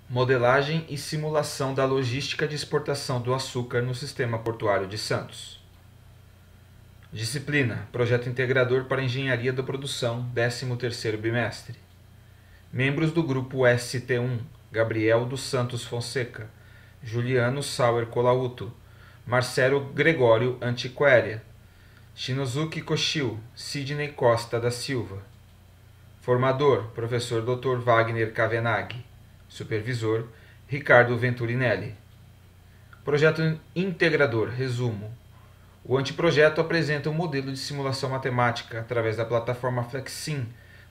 Modelagem e simulação da logística de exportação do açúcar no sistema portuário de Santos. Disciplina: Projeto Integrador para Engenharia da Produção, 13º bimestre. Membros do grupo ST1: Gabriel dos Santos Fonseca, Juliano Sauer Colauto, Marcelo Gregório Antiquaria, Shinozuki Koshio, Sidney Costa da Silva. Formador: Professor Dr. Wagner Kavenag. Supervisor: Ricardo Venturinelli. Projeto Integrador. Resumo: o anteprojeto apresenta um modelo de simulação matemática através da plataforma Flexsim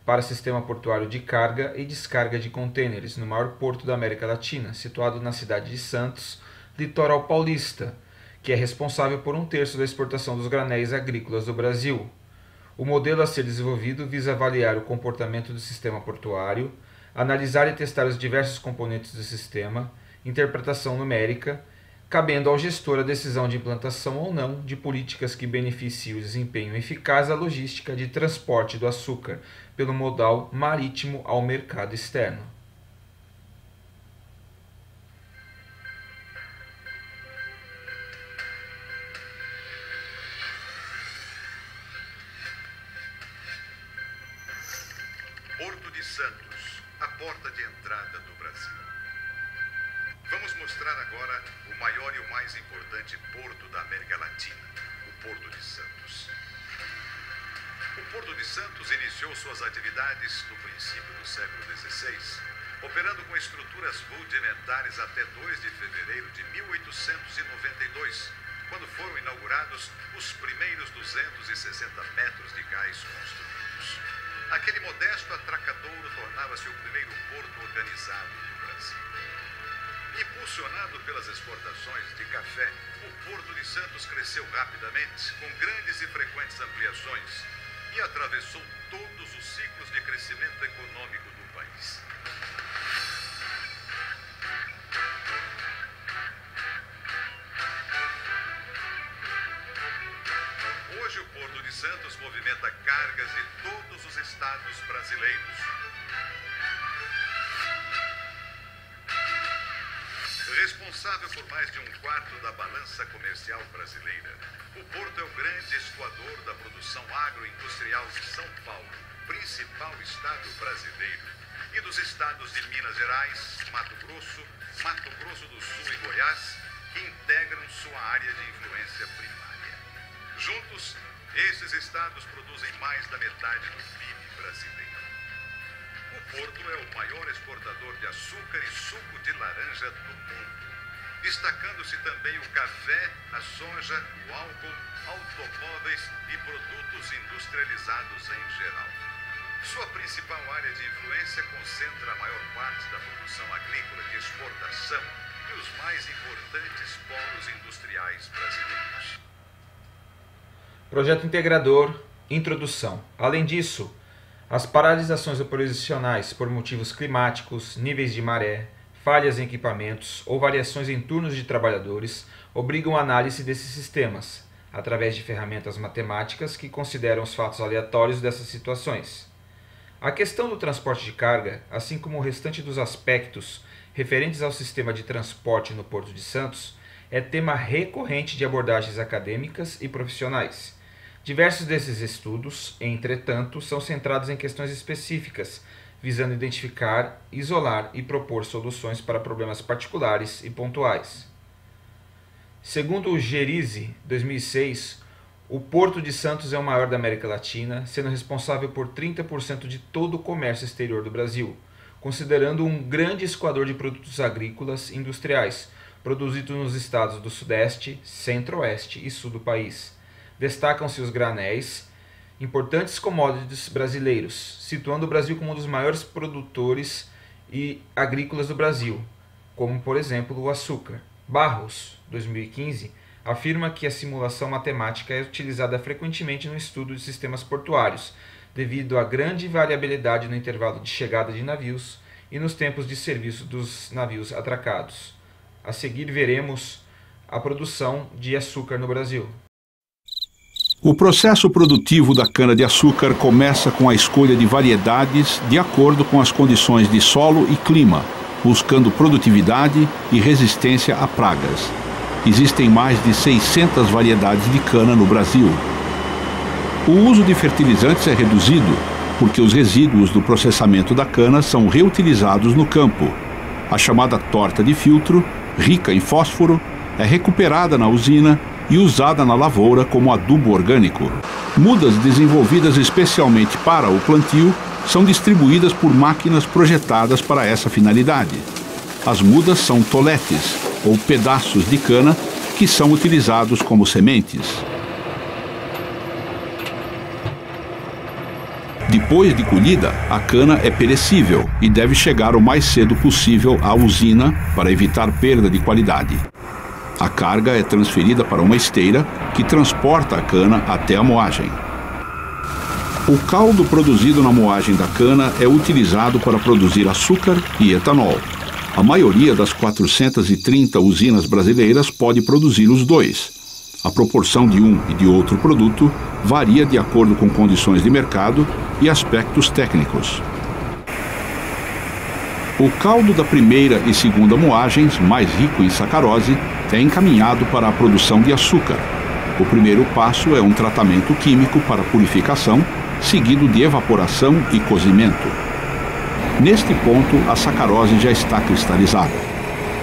para sistema portuário de carga e descarga de contêineres no maior porto da América Latina, situado na cidade de Santos, litoral paulista, que é responsável por 1/3 da exportação dos granéis agrícolas do Brasil. O modelo a ser desenvolvido visa avaliar o comportamento do sistema portuário, analisar e testar os diversos componentes do sistema, interpretação numérica, cabendo ao gestor a decisão de implantação ou não de políticas que beneficiem o desempenho eficaz da logística de transporte do açúcar pelo modal marítimo ao mercado externo. Porto de Santos, a porta de entrada do Brasil. Vamos mostrar agora o maior e o mais importante porto da América Latina, o Porto de Santos. O Porto de Santos iniciou suas atividades no princípio do século XVI, operando com estruturas rudimentares até 2 de fevereiro de 1892, quando foram inaugurados os primeiros 260 metros de cais construídos. Aquele modesto atracadouro tornava-se o primeiro porto organizado do Brasil. Impulsionado pelas exportações de café, o Porto de Santos cresceu rapidamente, com grandes e frequentes ampliações, e atravessou todos os ciclos de crescimento econômico do país. Hoje o Porto de Santos movimenta cargas de todos os estados brasileiros. Responsável por mais de 1/4 da balança comercial brasileira, o Porto é o grande escoador da produção agroindustrial de São Paulo, principal estado brasileiro, e dos estados de Minas Gerais, Mato Grosso do Sul e Goiás, que integram sua área de influência primária. Juntos, esses estados produzem mais da metade do PIB brasileiro. O Porto é o maior exportador de açúcar e suco de laranja do mundo, destacando-se também o café, a soja, o álcool, automóveis e produtos industrializados em geral. Sua principal área de influência concentra a maior parte da produção agrícola de exportação e os mais importantes polos industriais brasileiros. Projeto Integrador. Introdução. Além disso, as paralisações operacionais por motivos climáticos, níveis de maré, falhas em equipamentos ou variações em turnos de trabalhadores obrigam a análise desses sistemas, através de ferramentas matemáticas que consideram os fatos aleatórios dessas situações. A questão do transporte de carga, assim como o restante dos aspectos referentes ao sistema de transporte no Porto de Santos, é tema recorrente de abordagens acadêmicas e profissionais. Diversos desses estudos, entretanto, são centrados em questões específicas, visando identificar, isolar e propor soluções para problemas particulares e pontuais. Segundo o Gerise, 2006, o Porto de Santos é o maior da América Latina, sendo responsável por 30% de todo o comércio exterior do Brasil, considerando um grande escoador de produtos agrícolas e industriais, produzidos nos estados do Sudeste, Centro-Oeste e Sul do país. Destacam-se os granéis, importantes commodities brasileiros, situando o Brasil como um dos maiores produtores agrícolas do Brasil, como, por exemplo, o açúcar. Barros, 2015, afirma que a simulação matemática é utilizada frequentemente no estudo de sistemas portuários, devido à grande variabilidade no intervalo de chegada de navios e nos tempos de serviço dos navios atracados. A seguir veremos a produção de açúcar no Brasil. O processo produtivo da cana-de-açúcar começa com a escolha de variedades de acordo com as condições de solo e clima, buscando produtividade e resistência a pragas. Existem mais de 600 variedades de cana no Brasil. O uso de fertilizantes é reduzido porque os resíduos do processamento da cana são reutilizados no campo. A chamada torta de filtro, rica em fósforo, é recuperada na usina e usada na lavoura como adubo orgânico. Mudas desenvolvidas especialmente para o plantio são distribuídas por máquinas projetadas para essa finalidade. As mudas são toletes, ou pedaços de cana, que são utilizados como sementes. Depois de colhida, a cana é perecível e deve chegar o mais cedo possível à usina para evitar perda de qualidade. A carga é transferida para uma esteira que transporta a cana até a moagem. O caldo produzido na moagem da cana é utilizado para produzir açúcar e etanol. A maioria das 430 usinas brasileiras pode produzir os dois. A proporção de um e de outro produto varia de acordo com condições de mercado e aspectos técnicos. O caldo da primeira e segunda moagens, mais rico em sacarose, é encaminhado para a produção de açúcar. O primeiro passo é um tratamento químico para purificação, seguido de evaporação e cozimento. Neste ponto, a sacarose já está cristalizada.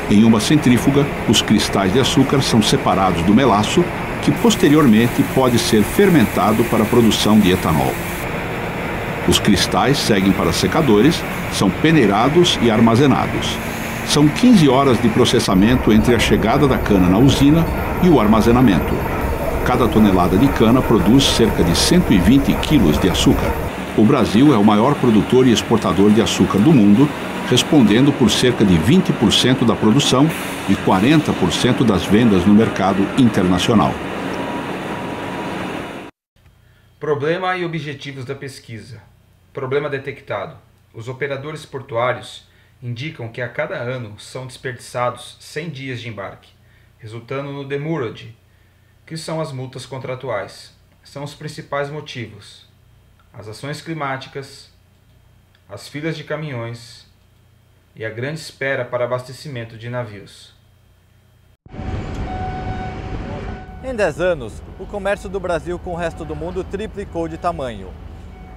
Em uma centrífuga, os cristais de açúcar são separados do melaço, que posteriormente pode ser fermentado para a produção de etanol. Os cristais seguem para secadores, são peneirados e armazenados. São 15 horas de processamento entre a chegada da cana na usina e o armazenamento. Cada tonelada de cana produz cerca de 120 quilos de açúcar. O Brasil é o maior produtor e exportador de açúcar do mundo, respondendo por cerca de 20% da produção e 40% das vendas no mercado internacional. Problema e objetivos da pesquisa. Problema detectado. Os operadores portuários indicam que a cada ano são desperdiçados 100 dias de embarque, resultando no demurrage, que são as multas contratuais. São os principais motivos: as ações climáticas, as filas de caminhões e a grande espera para abastecimento de navios. Em 10 anos, o comércio do Brasil com o resto do mundo triplicou de tamanho.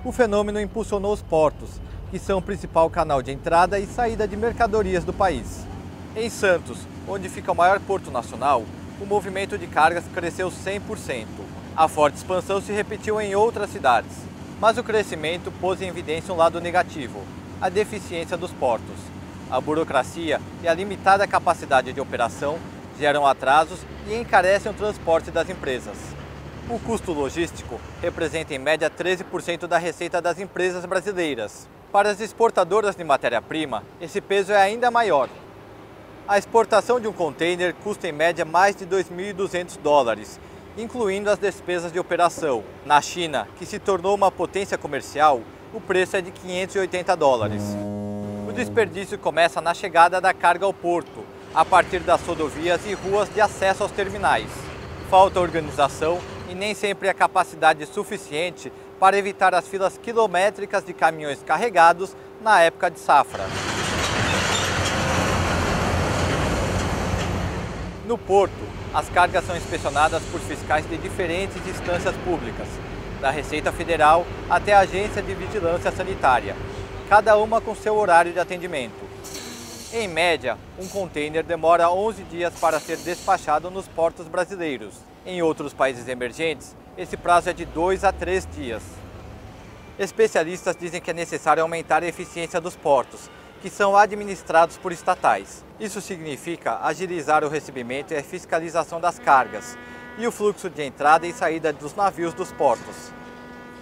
O fenômeno impulsionou os portos, que são o principal canal de entrada e saída de mercadorias do país. Em Santos, onde fica o maior porto nacional, o movimento de cargas cresceu 100%. A forte expansão se repetiu em outras cidades, mas o crescimento pôs em evidência um lado negativo: a deficiência dos portos. A burocracia e a limitada capacidade de operação geram atrasos e encarecem o transporte das empresas. O custo logístico representa em média 13% da receita das empresas brasileiras. Para as exportadoras de matéria-prima, esse peso é ainda maior. A exportação de um container custa em média mais de $2.200, incluindo as despesas de operação. Na China, que se tornou uma potência comercial, o preço é de $580. O desperdício começa na chegada da carga ao porto, a partir das rodovias e ruas de acesso aos terminais. Falta organização e nem sempre a capacidade suficiente para evitar as filas quilométricas de caminhões carregados na época de safra. No porto, as cargas são inspecionadas por fiscais de diferentes instâncias públicas, da Receita Federal até a Agência de Vigilância Sanitária, cada uma com seu horário de atendimento. Em média, um container demora 11 dias para ser despachado nos portos brasileiros. Em outros países emergentes, esse prazo é de 2 a 3 dias. Especialistas dizem que é necessário aumentar a eficiência dos portos, que são administrados por estatais. Isso significa agilizar o recebimento e a fiscalização das cargas e o fluxo de entrada e saída dos navios dos portos.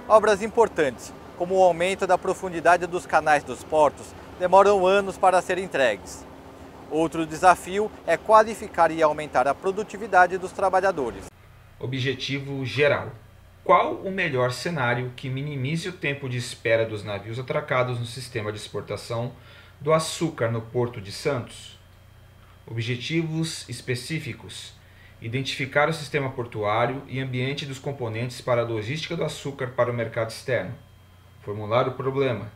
Obras importantes, como o aumento da profundidade dos canais dos portos, demoram anos para serem entregues. Outro desafio é qualificar e aumentar a produtividade dos trabalhadores. Objetivo geral. Qual o melhor cenário que minimize o tempo de espera dos navios atracados no sistema de exportação do açúcar no Porto de Santos? Objetivos específicos. Identificar o sistema portuário e ambiente dos componentes para a logística do açúcar para o mercado externo. Formular o problema.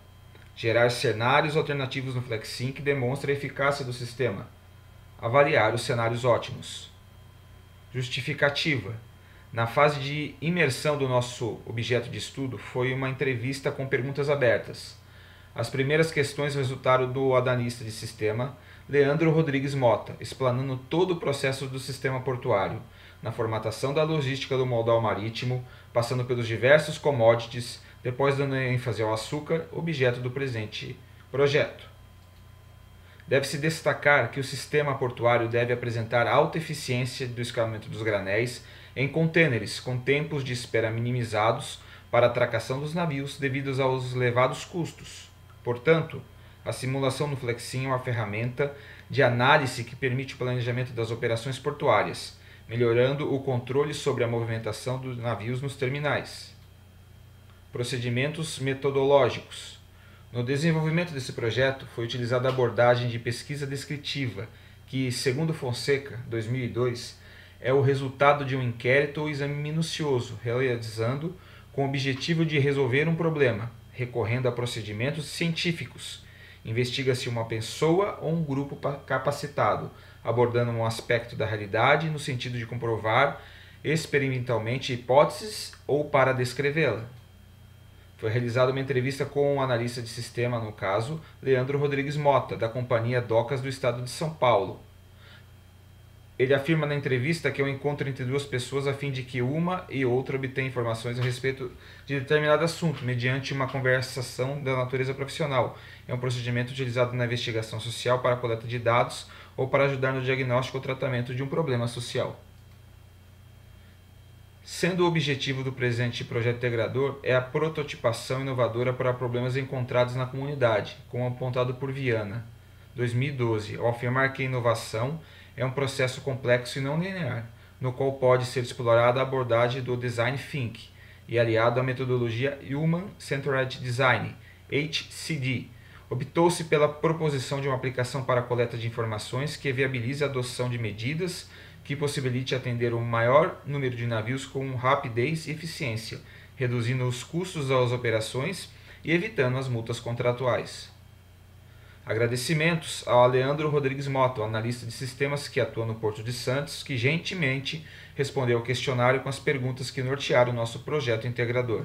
gerar cenários alternativos no FlexSim que demonstrem a eficácia do sistema, avaliar os cenários ótimos. Justificativa. Na fase de imersão do nosso objeto de estudo, foi uma entrevista com perguntas abertas. As primeiras questões resultaram do analista de sistema, Leandro Rodrigues Mota, explanando todo o processo do sistema portuário, na formatação da logística do modal marítimo, passando pelos diversos commodities, depois dando ênfase ao açúcar, objeto do presente projeto. Deve-se destacar que o sistema portuário deve apresentar alta eficiência do escoamento dos granéis em contêineres com tempos de espera minimizados para a atracação dos navios devido aos elevados custos. Portanto, a simulação no FlexSim é uma ferramenta de análise que permite o planejamento das operações portuárias, melhorando o controle sobre a movimentação dos navios nos terminais. Procedimentos metodológicos. No desenvolvimento desse projeto, foi utilizada a abordagem de pesquisa descritiva, que, segundo Fonseca, 2002, é o resultado de um inquérito ou exame minucioso, realizando com o objetivo de resolver um problema, recorrendo a procedimentos científicos. Investiga-se uma pessoa ou um grupo capacitado, abordando um aspecto da realidade no sentido de comprovar experimentalmente hipóteses ou para descrevê-la. Foi realizada uma entrevista com um analista de sistema, no caso, Leandro Rodrigues Mota, da Companhia Docas do Estado de São Paulo. Ele afirma na entrevista que é um encontro entre duas pessoas a fim de que uma e outra obtenham informações a respeito de determinado assunto, mediante uma conversação da natureza profissional. É um procedimento utilizado na investigação social para a coleta de dados ou para ajudar no diagnóstico ou tratamento de um problema social. Sendo o objetivo do presente projeto integrador é a prototipação inovadora para problemas encontrados na comunidade, como apontado por Viana, 2012, ao afirmar que a inovação é um processo complexo e não linear, no qual pode ser explorada a abordagem do Design Think e aliado à metodologia Human Centered Design, HCD. Optou-se pela proposição de uma aplicação para a coleta de informações que viabilize a adoção de medidas que possibilite atender um maior número de navios com rapidez e eficiência, reduzindo os custos das operações e evitando as multas contratuais. Agradecimentos ao Leandro Rodrigues Mota, analista de sistemas que atua no Porto de Santos, que gentilmente respondeu ao questionário com as perguntas que nortearam o nosso projeto integrador.